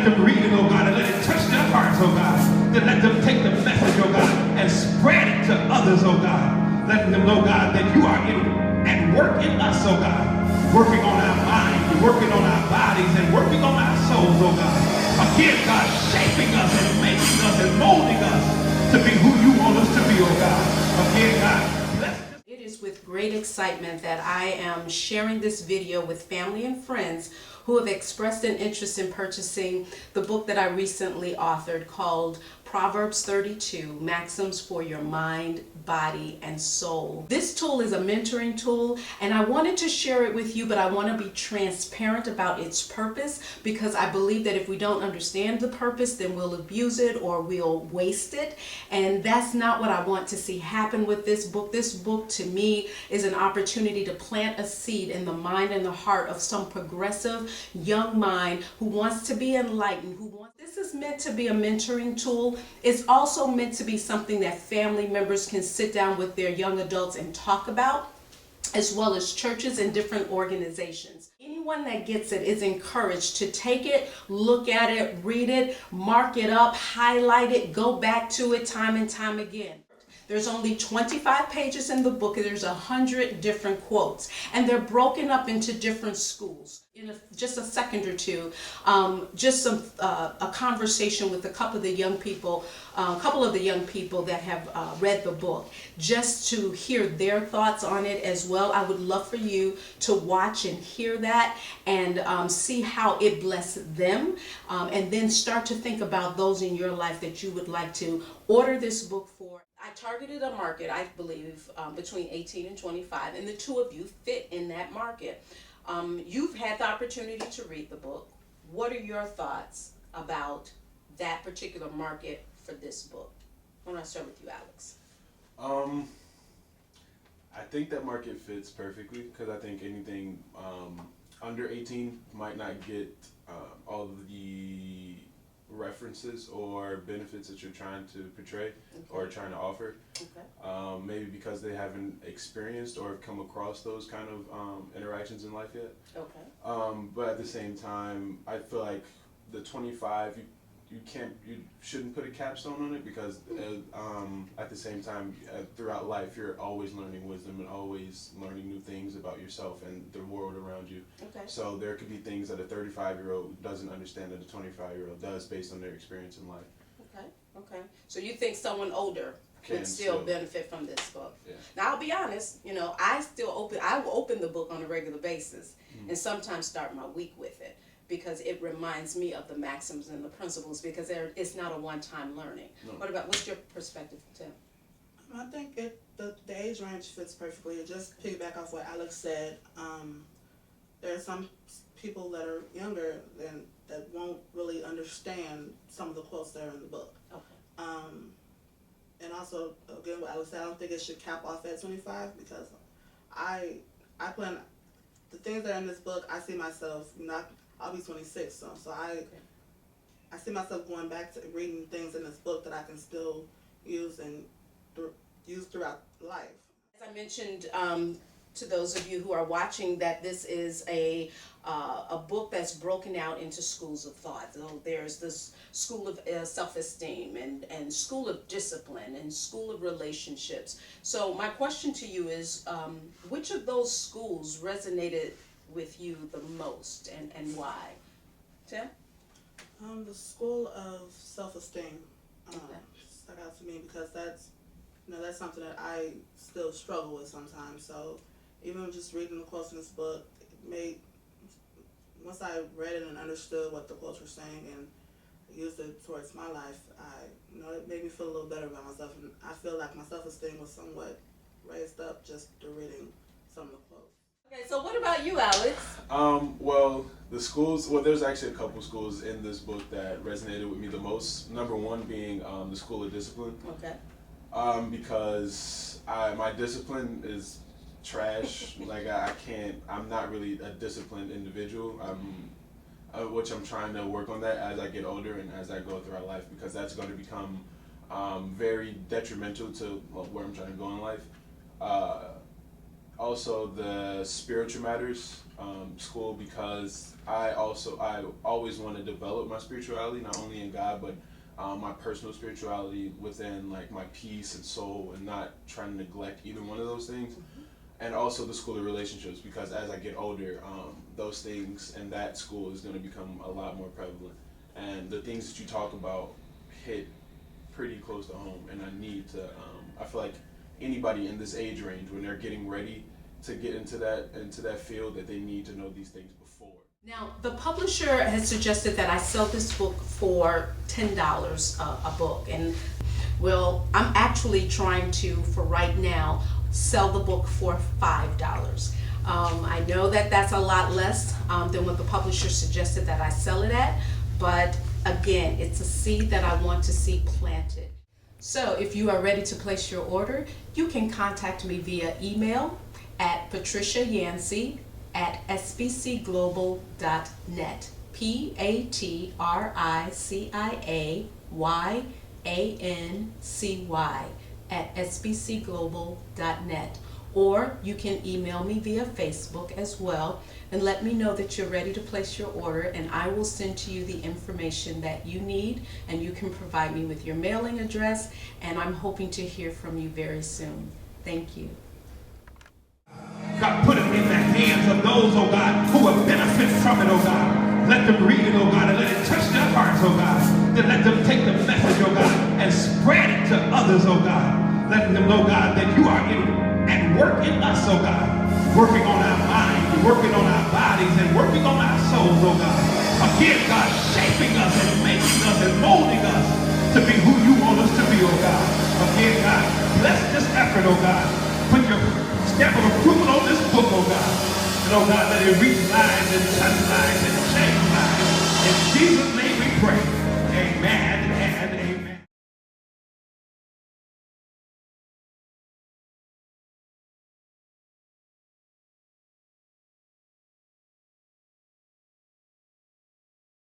them read it, oh God, and let it touch their hearts, oh God. Then let them take the message, oh God, and spread it to others, oh God. Letting them know, God, that you are at work in us, oh God. Working on our minds, working on our bodies, and working on our souls, oh God. Again, God, shaping us and making us and molding us to be who you want us to be, oh God. Again, God, bless us. It is with great excitement that I am sharing this video with family and friends who have expressed an interest in purchasing the book that I recently authored called Proverbs 32, Maxims for Your Mind, Body, and Soul. This tool is a mentoring tool, and I wanted to share it with you, but I want to be transparent about its purpose, because I believe that if we don't understand the purpose, then we'll abuse it or we'll waste it, and that's not what I want to see happen with this book. This book, to me, is an opportunity to plant a seed in the mind and the heart of some progressive young mind who wants to be enlightened, This is meant to be a mentoring tool. It's also meant to be something that family members can sit down with their young adults and talk about, as well as churches and different organizations. Anyone that gets it is encouraged to take it, look at it, read it, mark it up, highlight it, go back to it time and time again. There's only 25 pages in the book, and there's 100 different quotes, and they're broken up into different schools. In just a second or two, a conversation with a couple of the young people that have read the book, just to hear their thoughts on it as well. I would love for you to watch and hear that and see how it blessed them, and then start to think about those in your life that you would like to order this book for. I targeted a market, I believe, between 18 and 25, and the two of you fit in that market. You've had the opportunity to read the book. What are your thoughts about that particular market for this book? Why don't I start with you, Alex? I think that market fits perfectly, because I think anything under 18 might not get all of the references or benefits that you're trying to portray or trying to offer. Maybe because they haven't experienced or come across those kind of interactions in life yet. But at the same time, I feel like the 25, you shouldn't put a capstone on it, because at the same time, throughout life, you're always learning wisdom and always learning new things about yourself and the world around you. So there could be things that a 35-year-old doesn't understand that a 25-year-old does, based on their experience in life. Okay. So you think someone older would still benefit from this book? Yeah. Now, I'll be honest, I will open the book on a regular basis and sometimes start my week with it, because it reminds me of the maxims and the principles, because it's not a one-time learning. No. What's your perspective, Tim? I think the age range fits perfectly. Just piggyback off what Alex said, there are some people that are younger that won't really understand some of the quotes that are in the book. And also, again, what Alex said, I don't think it should cap off at 25, because I plan, the things that are in this book, I see myself I'll be 26, so I see myself going back to reading things in this book that I can still use and use throughout life. As I mentioned to those of you who are watching, that this is a book that's broken out into schools of thought. So there's this school of self-esteem and school of discipline and school of relationships. So my question to you is, which of those schools resonated with you the most, and why? Tim? The school of self-esteem stuck out to me, because that's something that I still struggle with sometimes. So even just reading the quotes in this book, once I read it and understood what the quotes were saying and used it towards my life, it made me feel a little better about myself, and I feel like my self-esteem was somewhat raised up just through reading some of the quotes. Okay, so what about you, Alex? There's actually a couple schools in this book that resonated with me the most. Number one being the School of Discipline. Because my discipline is trash. I'm not really a disciplined individual. Which I'm trying to work on that as I get older and as I go throughout life, because that's going to become very detrimental to where I'm trying to go in life. also the spiritual matters school, because I always want to develop my spirituality, not only in God, but my personal spirituality within like my peace and soul, and not trying to neglect either one of those things. And also the school of relationships, because as I get older, those things and that school is going to become a lot more prevalent. And the things that you talk about hit pretty close to home, and I need to, I feel like anybody in this age range, when they're getting ready to get into that field, that they need to know these things before. Now, the publisher has suggested that I sell this book for $10 a book, and well, I'm actually trying to, for right now, sell the book for $5. I know that that's a lot less than what the publisher suggested that I sell it at, but again, it's a seed that I want to see planted. So if you are ready to place your order, you can contact me via email at patriciayancy@sbcglobal.net. patriciayancy@sbcglobal.net. Or you can email me via Facebook as well and let me know that you're ready to place your order, and I will send to you the information that you need, and you can provide me with your mailing address, and I'm hoping to hear from you very soon. Thank you. God, put it in the hands of those, oh God, who will benefit from it, oh God. Let them read it, oh God, and let it touch their hearts, oh God. Then let them take the message, oh God, and spread it to others, oh God. Letting them know, God, that you are in and work in us, oh God. Working on our minds, working on our bodies, and working on our souls, oh God. Again, God, shaping us and making us and molding us to be who you want us to be, oh God. Again, God, bless this effort, oh God. Put your stamp of approval on this book, oh God. And oh God, let it reach lives and touch lives and change lives. In Jesus' name we pray.